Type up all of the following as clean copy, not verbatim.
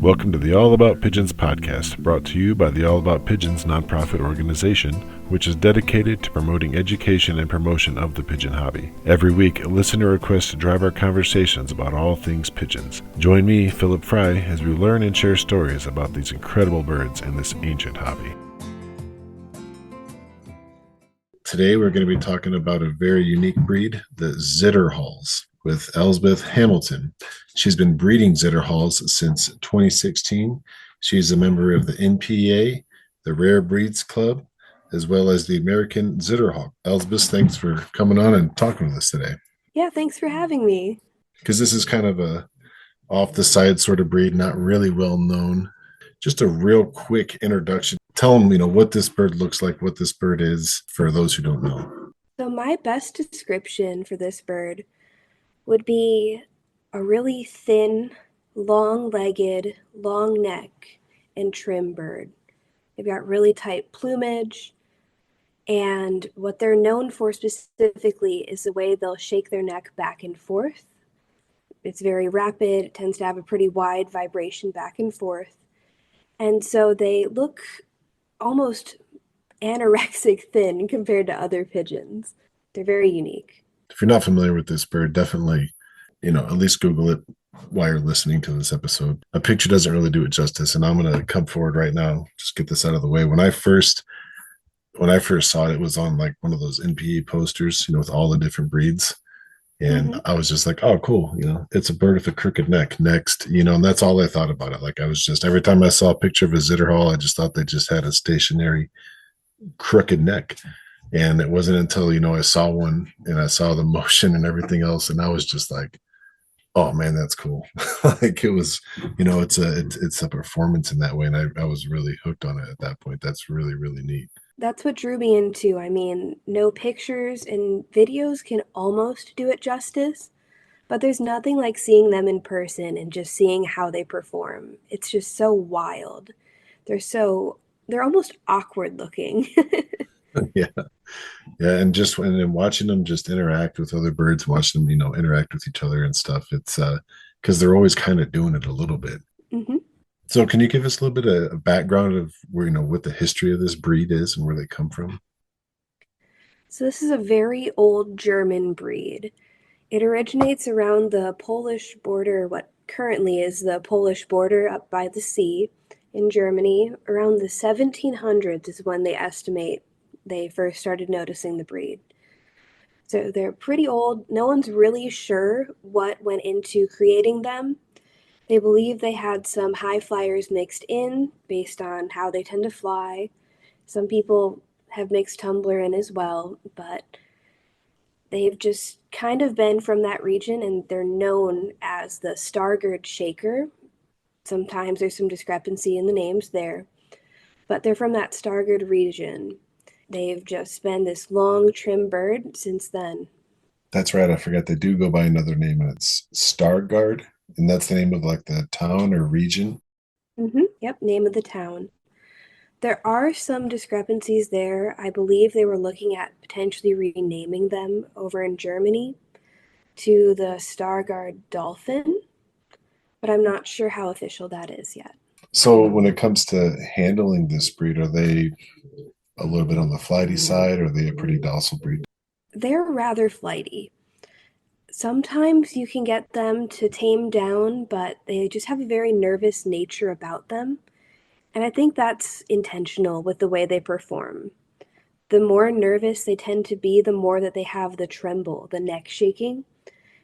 Welcome to the All About Pigeons podcast, brought to you by the All About Pigeons nonprofit organization, which is dedicated to promoting education and promotion of the pigeon hobby. Every week, a listener requests to drive our conversations about all things pigeons. Join me, Philip Fry, as we learn and share stories about these incredible birds and this ancient hobby. Today, we're going to be talking about a very unique breed, the Zitterhals, with Elsbeth Hamilton. She's been breeding Zitterhals since 2016. She's a member of the NPA, the Rare Breeds Club, as well as the American Zitterhal. Elsbeth, thanks for coming on and talking with us today. Yeah, thanks for having me. Because this is kind of a off the side sort of breed, not really well known. Just a real quick introduction. Tell them, what this bird looks like, what this bird is for those who don't know. So my best description for this bird would be a really thin, long-legged, long neck, and trim bird. They've got really tight plumage, and what they're known for specifically is the way they'll shake their neck back and forth. It's very rapid, it tends to have a pretty wide vibration back and forth. And so they look almost anorexic thin compared to other pigeons. They're very unique. If you're not familiar with this bird, definitely, at least Google it while you're listening to this episode. A picture doesn't really do it justice, and I'm going to come forward right now, just get this out of the way. When I first saw it, it was on like one of those NPE posters, with all the different breeds. And I was just like, oh, cool. It's a bird with a crooked neck next, and that's all I thought about it. Like I was just, every time I saw a picture of a Zitterhal, I just thought they just had a stationary crooked neck. And it wasn't until, I saw one and I saw the motion and everything else. And I was just like, oh man, that's cool. Like it was, it's a performance in that way. And I was really hooked on it at that point. That's really, really neat. That's what drew me into. I mean, no pictures and videos can almost do it justice, but there's nothing like seeing them in person and just seeing how they perform. It's just so wild. They're almost awkward looking. Yeah. Yeah. And just when watching them just interact with other birds, watching them, interact with each other and stuff, it's because they're always kind of doing it a little bit. hmm So can you give us a little bit of a background of where, what the history of this breed is and where they come from? So this is a very old German breed. It originates around the Polish border, what currently is the Polish border up by the sea in Germany. Around the 1700s is when they estimate they first started noticing the breed. So they're pretty old. No one's really sure what went into creating them. They believe they had some high flyers mixed in based on how they tend to fly. Some people have mixed tumbler in as well, but they've just kind of been from that region and they're known as the Stargard Shaker. Sometimes there's some discrepancy in the names there, but they're from that Stargard region. They've just been this long, trim bird since then. That's right. I forgot they do go by another name, and it's Stargard, and that's the name of like the town or region. Yep, name of the town. There are some discrepancies there. I believe they were looking at potentially renaming them over in Germany to the Stargard Dolphin, but I'm not sure how official that is yet. So when it comes to handling this breed, are they a little bit on the flighty side, or are they a pretty docile breed? They're rather flighty. Sometimes you can get them to tame down, but they just have a very nervous nature about them. And I think that's intentional with the way they perform. The more nervous they tend to be, the more that they have the tremble, the neck shaking,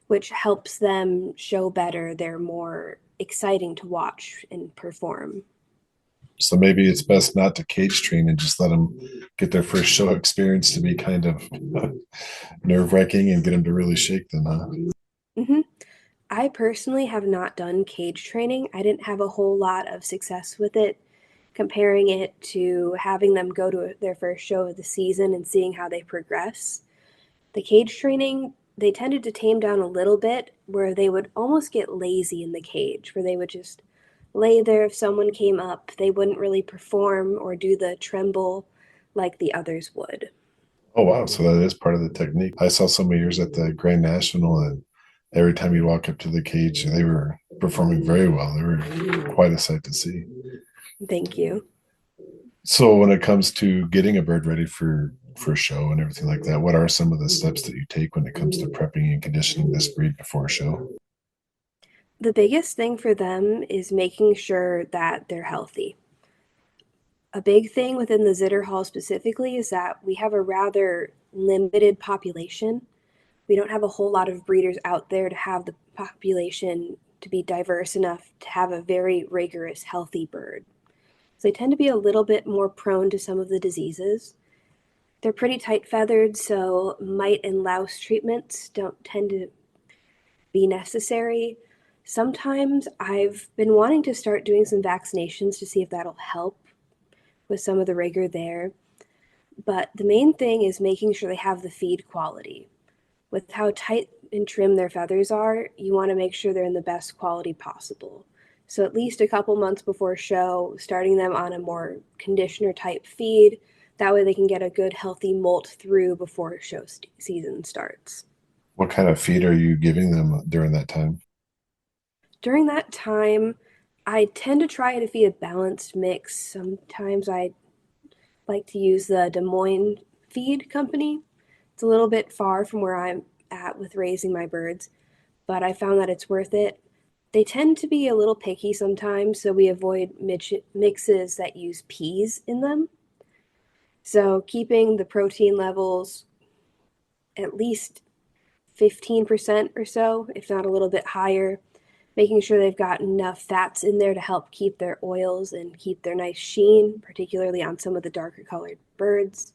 which helps them show better. They're more exciting to watch and perform. So maybe it's best not to cage train and just let them get their first show experience to be kind of nerve wracking and get them to really shake them, huh? hmm I personally have not done cage training. I didn't have a whole lot of success with it, comparing it to having them go to their first show of the season and seeing how they progress. The cage training, they tended to tame down a little bit, where they would almost get lazy in the cage, where they would just lay there if someone came up. They wouldn't really perform or do the tremble like the others would. Oh wow! So that is part of the technique. I saw some of yours at the Grand National, and Every time you walk up to the cage, they were performing very well. They were quite a sight to see. Thank you. So when it comes to getting a bird ready for a show and everything like that, what are some of the steps that you take when it comes to prepping and conditioning this breed before a show? The biggest thing for them is making sure that they're healthy. A big thing within the Zitterhal specifically is that we have a rather limited population. We don't have a whole lot of breeders out there to have the population to be diverse enough to have a very rigorous, healthy bird. So they tend to be a little bit more prone to some of the diseases. They're pretty tight feathered, so mite and louse treatments don't tend to be necessary. Sometimes I've been wanting to start doing some vaccinations to see if that'll help with some of the rigor there. But the main thing is making sure they have the feed quality. With how tight and trim their feathers are, you want to make sure they're in the best quality possible. So at least a couple months before show, starting them on a more conditioner type feed. That way they can get a good healthy molt through before show season starts. What kind of feed are you giving them during that time? During that time, I tend to try to feed a balanced mix. Sometimes I like to use the Des Moines feed company. It's a little bit far from where I'm at with raising my birds, but I found that it's worth it. They tend to be a little picky sometimes, so we avoid mixes that use peas in them. So keeping the protein levels at least 15% or so, if not a little bit higher, making sure they've got enough fats in there to help keep their oils and keep their nice sheen, particularly on some of the darker colored birds,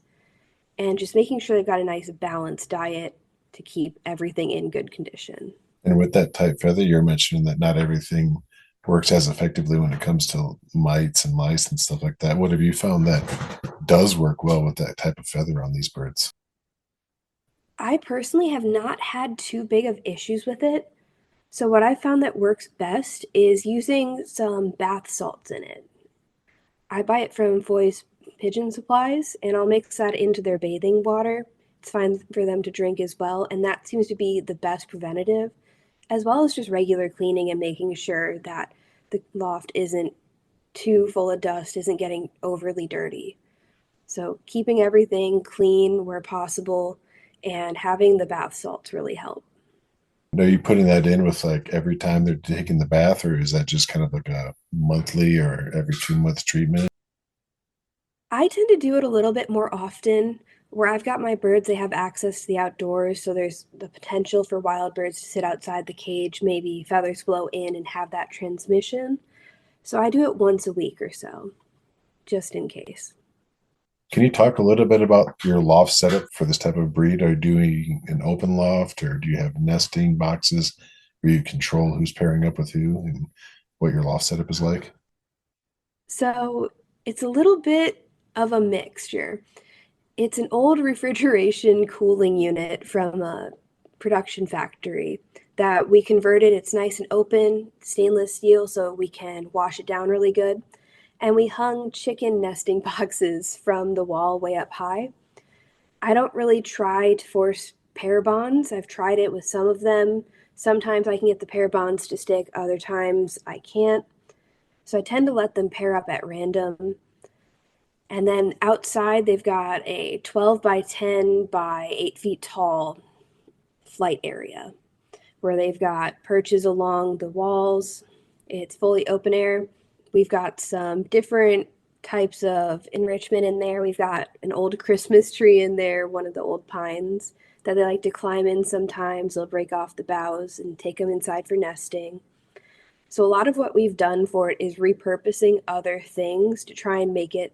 and just making sure they've got a nice balanced diet to keep everything in good condition. And with that tight feather, you're mentioning that not everything works as effectively when it comes to mites and lice and stuff like that. What have you found that does work well with that type of feather on these birds? I personally have not had too big of issues with it. So, what I found that works best is using some bath salts in it. I buy it from Foy's Pigeon Supplies, and I'll mix that into their bathing water. It's fine for them to drink as well, and that seems to be the best preventative, as well as just regular cleaning and making sure that the loft isn't too full of dust, isn't getting overly dirty. So, keeping everything clean where possible and having the bath salts really help. Are you putting that in with like every time they're taking the bath, or is that just kind of like a monthly or every 2 month treatment? I tend to do it a little bit more often. Where I've got my birds, they have access to the outdoors, so there's the potential for wild birds to sit outside the cage, maybe feathers blow in and have that transmission. So I do it once a week or so, just in case. Can you talk a little bit about your loft setup for this type of breed? Are you doing an open loft or do you have nesting boxes where you control who's pairing up with who and what your loft setup is like? So it's a little bit of a mixture. It's an old refrigeration cooling unit from a production factory that we converted. It's nice and open, stainless steel, so we can wash it down really good. And we hung chicken nesting boxes from the wall way up high. I don't really try to force pair bonds. I've tried it with some of them. Sometimes I can get the pair bonds to stick, other times I can't. So I tend to let them pair up at random. And then outside, they've got a 12 by 10 by 8 feet tall flight area where they've got perches along the walls. It's fully open air. We've got some different types of enrichment in there. We've got an old Christmas tree in there, one of the old pines that they like to climb in sometimes. They'll break off the boughs and take them inside for nesting. So, a lot of what we've done for it is repurposing other things to try and make it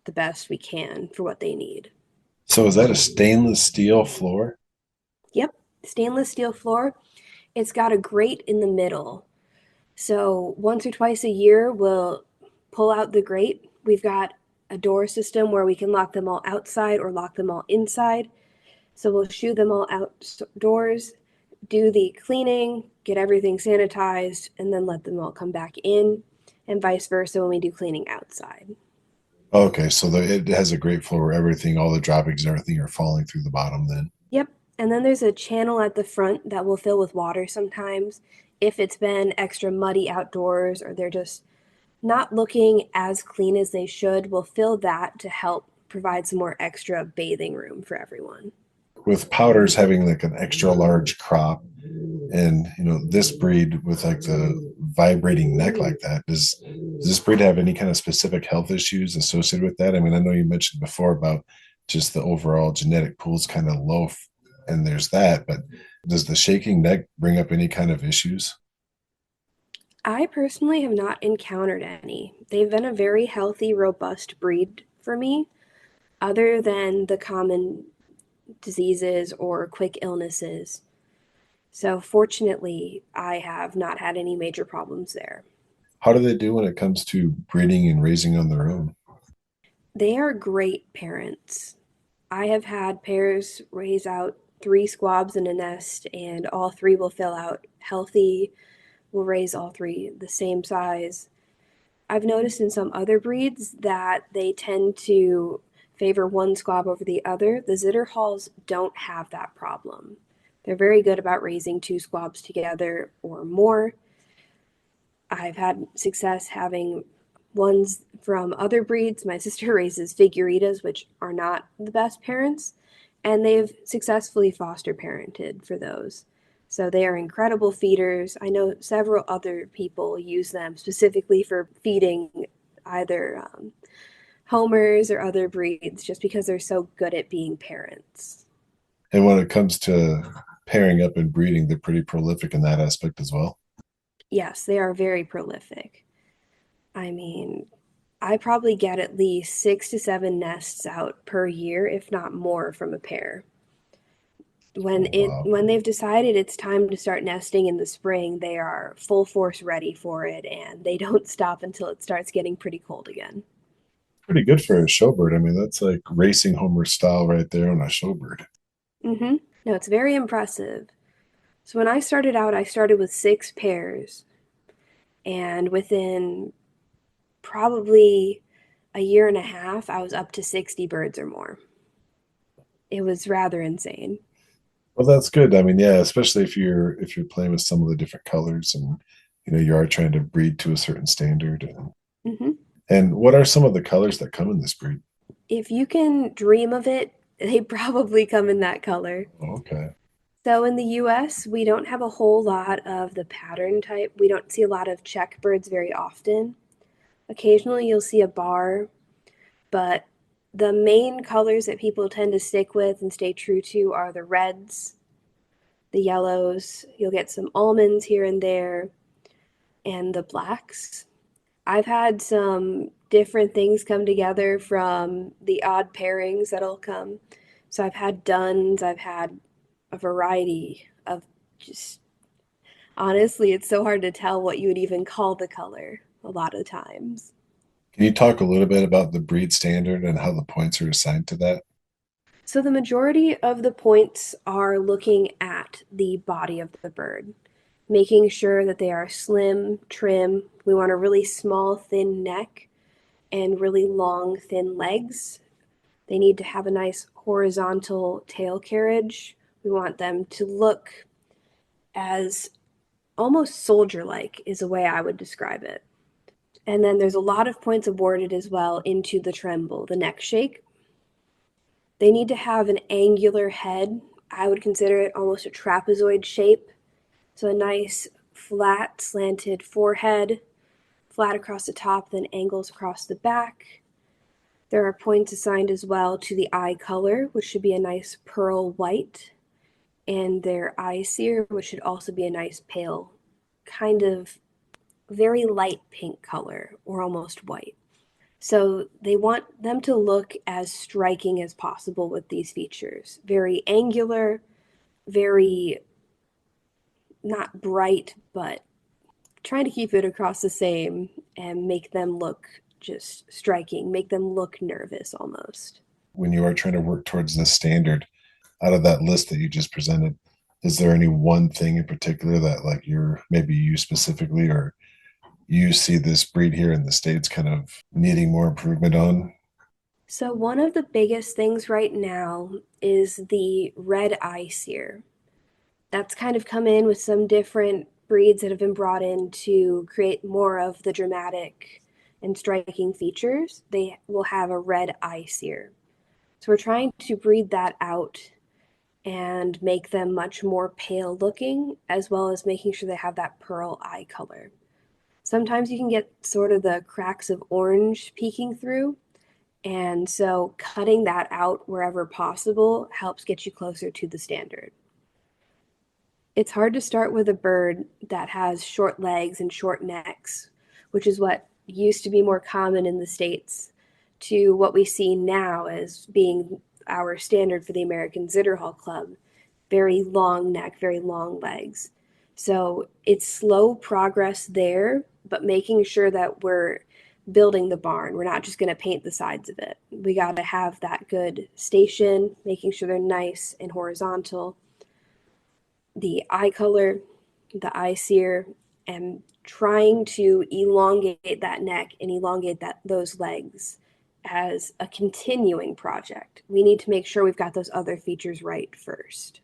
the best we can for what they need. So is that a stainless steel floor? Yep, stainless steel floor. It's got a grate in the middle. So once or twice a year, we'll pull out the grate. We've got a door system where we can lock them all outside or lock them all inside. So we'll shoo them all outdoors, do the cleaning, get everything sanitized, and then let them all come back in, and vice versa when we do cleaning outside. Okay, so it has a great floor where everything, all the droppings and everything are falling through the bottom then. Yep, And then there's a channel at the front that will fill with water sometimes if it's been extra muddy outdoors or they're just not looking as clean as they should. We'll fill that to help provide some more extra bathing room for everyone. With powders having like an extra large crop, and this breed with like the vibrating neck like that, does this breed have any kind of specific health issues associated with that? I mean, I know you mentioned before about just the overall genetic pool's kind of low, and there's that, but does the shaking neck bring up any kind of issues? I personally have not encountered any. They've been a very healthy, robust breed for me, other than the common diseases or quick illnesses. So, fortunately, I have not had any major problems there. How do they do when it comes to breeding and raising on their own? They are great parents. I have had pairs raise out three squabs in a nest, and all three will fill out healthy, will raise all three the same size. I've noticed in some other breeds that they tend to favor one squab over the other. The Zitterhals don't have that problem. They're very good about raising two squabs together or more. I've had success having ones from other breeds. My sister raises figuritas, which are not the best parents, and they've successfully foster parented for those. So they are incredible feeders. I know several other people use them specifically for feeding either homers or other breeds just because they're so good at being parents. And when it comes to pairing up and breeding, they're pretty prolific in that aspect as well. Yes, they are very prolific. I mean, I probably get at least 6 to 7 nests out per year, if not more, from a pair. Oh, wow. When they've decided it's time to start nesting in the spring, they are full force ready for it, and they don't stop until it starts getting pretty cold again. Pretty good for a showbird. I mean, that's like racing Homer style right there on a showbird. Mm-hmm. No, it's very impressive. So when I started out, I started with 6 pairs, and within probably a year and a half, I was up to 60 birds or more. It was rather insane. Well, that's good. I mean, yeah, especially if you're playing with some of the different colors, and you are trying to breed to a certain standard. Hmm. And what are some of the colors that come in this breed? If you can dream of it, they probably come in that color. Oh, okay. So in the US, we don't have a whole lot of the pattern type. We don't see a lot of check birds very often. Occasionally you'll see a bar, but the main colors that people tend to stick with and stay true to are the reds, the yellows. You'll get some almonds here and there, and the blacks. I've had some different things come together from the odd pairings that'll come. So I've had duns, I've had a variety of just honestly, it's so hard to tell what you would even call the color a lot of times. Can you talk a little bit about the breed standard and how the points are assigned to that? So the majority of the points are looking at the body of the bird, making sure that they are slim, trim. We want a really small, thin neck and really long, thin legs. They need to have a nice horizontal tail carriage. We want them to look as almost soldier like, is a way I would describe it. And then there's a lot of points awarded as well into the tremble, the neck shake. They need to have an angular head. I would consider it almost a trapezoid shape. So a nice flat slanted forehead, flat across the top, then angles across the back. There are points assigned as well to the eye color, which should be a nice pearl white, and their eye sear, which should also be a nice pale, kind of very light pink color, or almost white. So they want them to look as striking as possible with these features. Very angular, very not bright, but trying to keep it across the same and make them look just striking, make them look nervous almost. When you are trying to work towards this standard, out of that list that you just presented, is there any one thing in particular that like you're maybe you specifically or you see this breed here in the States kind of needing more improvement on? So, one of the biggest things right now is the red eye seer. That's kind of come in with some different breeds that have been brought in to create more of the dramatic and striking features. They will have a red eye seer. So, we're trying to breed that out and make them much more pale looking, as well as making sure they have that pearl eye color. Sometimes you can get sort of the cracks of orange peeking through, and so cutting that out wherever possible helps get you closer to the standard. It's hard to start with a bird that has short legs and short necks, which is what used to be more common in the States, to what we see now as being our standard for the American Zitterhal Club. Very long neck, very long legs. So it's slow progress there, but making sure that we're building the barn. We're not just going to paint the sides of it. We got to have that good station, making sure they're nice and horizontal, the eye color, the eye sear, and trying to elongate that neck and elongate those legs as a continuing project. We need to make sure we've got those other features right first.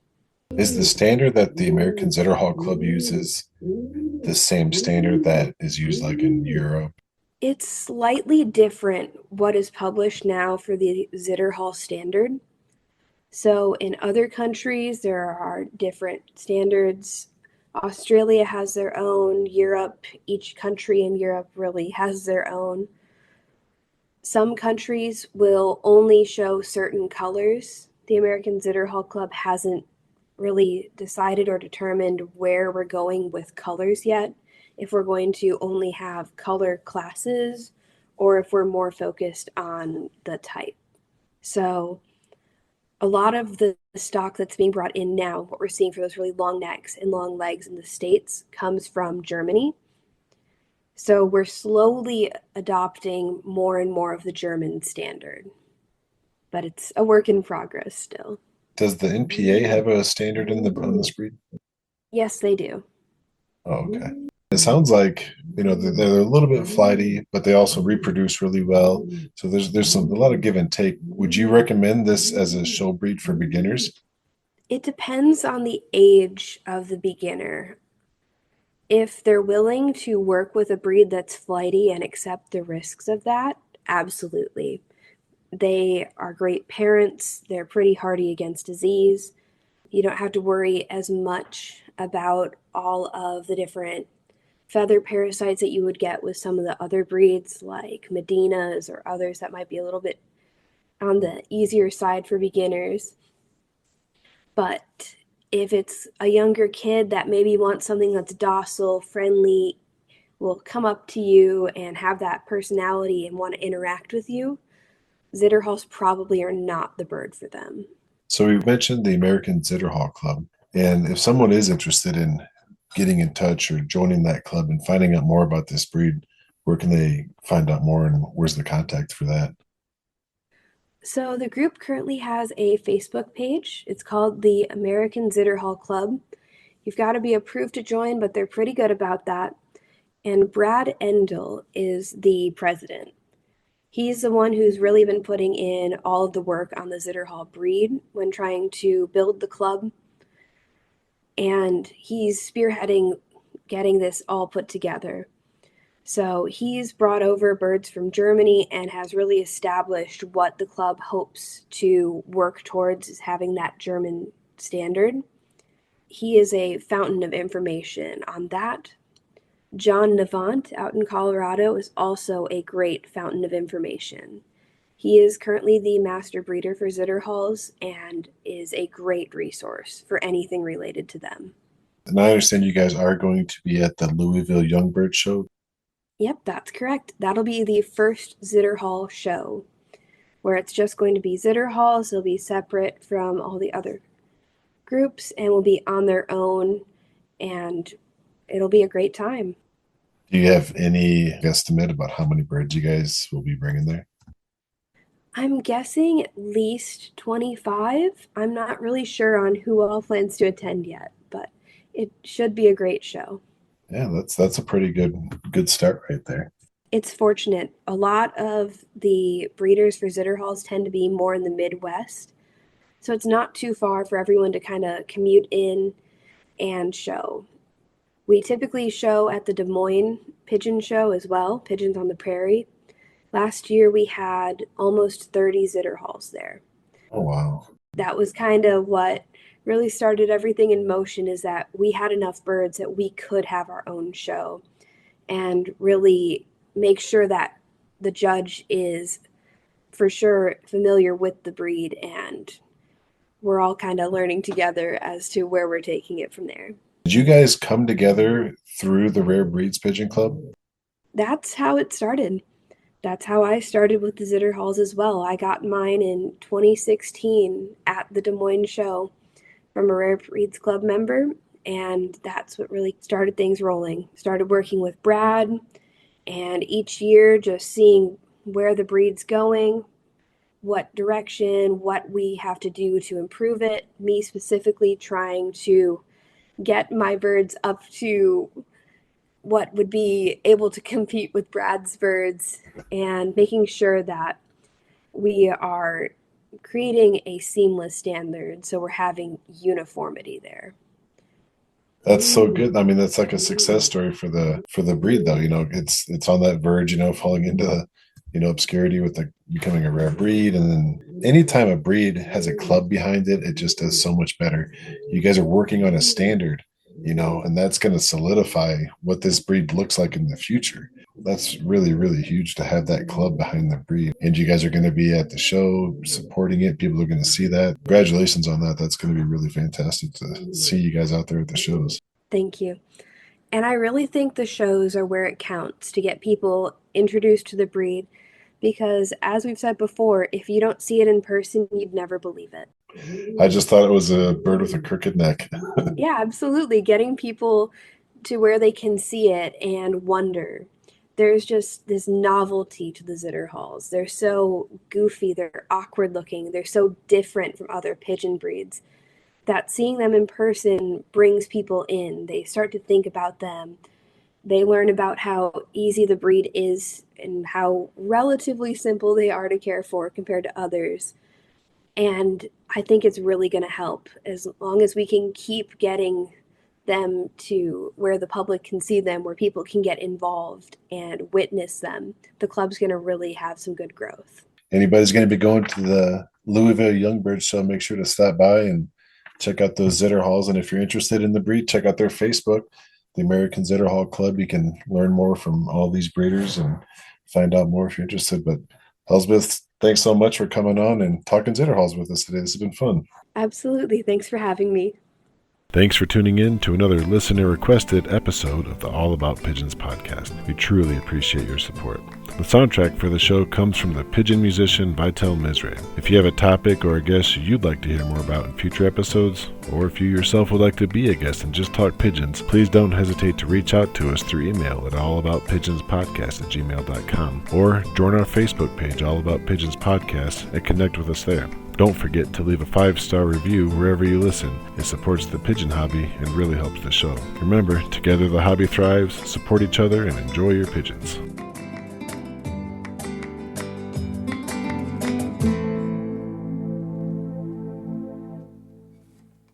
Is the standard that the American Zitterhal Club uses the same standard that is used like in Europe? It's slightly different what is published now for the Zitterhall standard. So in other countries, there are different standards. Australia has their own, Europe, each country in Europe really has their own. Some countries will only show certain colors. The American Zitterhall Club hasn't really decided or determined where we're going with colors yet, if we're going to only have color classes or if we're more focused on the type. So a lot of the stock that's being brought in now, what we're seeing for those really long necks and long legs in the States, comes from Germany. So we're slowly adopting more and more of the German standard, but it's a work in progress still. Does the NPA have a standard in the on this breed? Yes, they do. Oh, okay. It sounds like they're a little bit flighty, but they also reproduce really well. So there's a lot of give and take. Would you recommend this as a show breed for beginners? It depends on the age of the beginner. If they're willing to work with a breed that's flighty and accept the risks of that, absolutely. They are great parents. They're pretty hardy against disease. You don't have to worry as much about all of the different feather parasites that you would get with some of the other breeds like Medinas or others that might be a little bit on the easier side for beginners. But if it's a younger kid that maybe wants something that's docile, friendly, will come up to you and have that personality and want to interact with you, Zitterhals probably are not the bird for them. So we mentioned the American Zitterhal Club, and if someone is interested in getting in touch or joining that club and finding out more about this breed, where can they find out more, and where's the contact for that? So the group currently has a Facebook page. It's called the American Zitterhall Club. You've got to be approved to join, but they're pretty good about that. And Brad Endel is the president. He's the one who's really been putting in all of the work on the Zitterhall breed when trying to build the club. And he's spearheading getting this all put together. So he's brought over birds from Germany and has really established what the club hopes to work towards is having that German standard. He is a fountain of information on that. John Navant out in Colorado is also a great fountain of information. He is currently the master breeder for Zitterhals and is a great resource for anything related to them. And I understand you guys are going to be at the Louisville Youngbird Show. Yep, that's correct. That'll be the first Zitterhal show, where it's just going to be Zitterhals. They'll be separate from all the other groups and will be on their own, and it'll be a great time. Do you have any estimate about how many birds you guys will be bringing there? I'm guessing at least 25. I'm not really sure on who all plans to attend yet, but it should be a great show. Yeah, that's a pretty good start right there. It's fortunate. A lot of the breeders for Zitterhals tend to be more in the Midwest, so it's not too far for everyone to kind of commute in and show. We typically show at the Des Moines Pigeon Show as well, Pigeons on the Prairie. Last year we had almost 30 Zitterhals there. Oh, wow. That was kind of what really started everything in motion, is that we had enough birds that we could have our own show and really make sure that the judge is for sure familiar with the breed, and we're all kind of learning together as to where we're taking it from there. Did you guys come together through the Rare Breeds Pigeon Club? That's how it started. That's how I started with the Zitterhals as well. I got mine in 2016 at the Des Moines show from a Rare Breeds Club member, and that's what really started things rolling. Started working with Brad, and each year just seeing where the breed's going, what direction, what we have to do to improve it. Me specifically trying to get my birds up to what would be able to compete with Brad's birds, and making sure that we are creating a seamless standard so we're having uniformity there. That's so good. I mean, that's like a success story for the breed, though. It's on that verge, falling into obscurity with becoming a rare breed. And then anytime a breed has a club behind it, it just does so much better. You guys are working on a standard, and that's going to solidify what this breed looks like in the future. That's really, really huge to have that club behind the breed. And you guys are going to be at the show supporting it. People are going to see that. Congratulations on that. That's going to be really fantastic to see you guys out there at the shows. Thank you. And I really think the shows are where it counts to get people introduced to the breed, because as we've said before, if you don't see it in person, you'd never believe it. I just thought it was a bird with a crooked neck. Yeah, absolutely. Getting people to where they can see it and wonder. There's just this novelty to the Zitterhals. They're so goofy, they're awkward looking, they're so different from other pigeon breeds that seeing them in person brings people in. They start to think about them. They learn about how easy the breed is and how relatively simple they are to care for compared to others. And I think it's really going to help as long as we can keep getting them to where the public can see them, where people can get involved and witness them. The club's going to really have some good growth. Anybody's going to be going to the Louisville Youngbird Show, make sure to stop by and check out those Zitterhals. And if you're interested in the breed, check out their Facebook, the American Zitterhal Club. You can learn more from all these breeders and find out more if you're interested. But Elsbeth, thanks so much for coming on and talking Zitterhals with us today. This has been fun. Absolutely. Thanks for having me. Thanks for tuning in to another listener-requested episode of the All About Pigeons podcast. We truly appreciate your support. The soundtrack for the show comes from the pigeon musician Vitel Mizrahi. If you have a topic or a guest you'd like to hear more about in future episodes, or if you yourself would like to be a guest and just talk pigeons, please don't hesitate to reach out to us through email at allaboutpigeonspodcast@gmail.com, or join our Facebook page, All About Pigeons Podcast, and connect with us there. Don't forget to leave a 5-star review wherever you listen. It supports the pigeon hobby and really helps the show. Remember, together the hobby thrives. Support each other and enjoy your pigeons.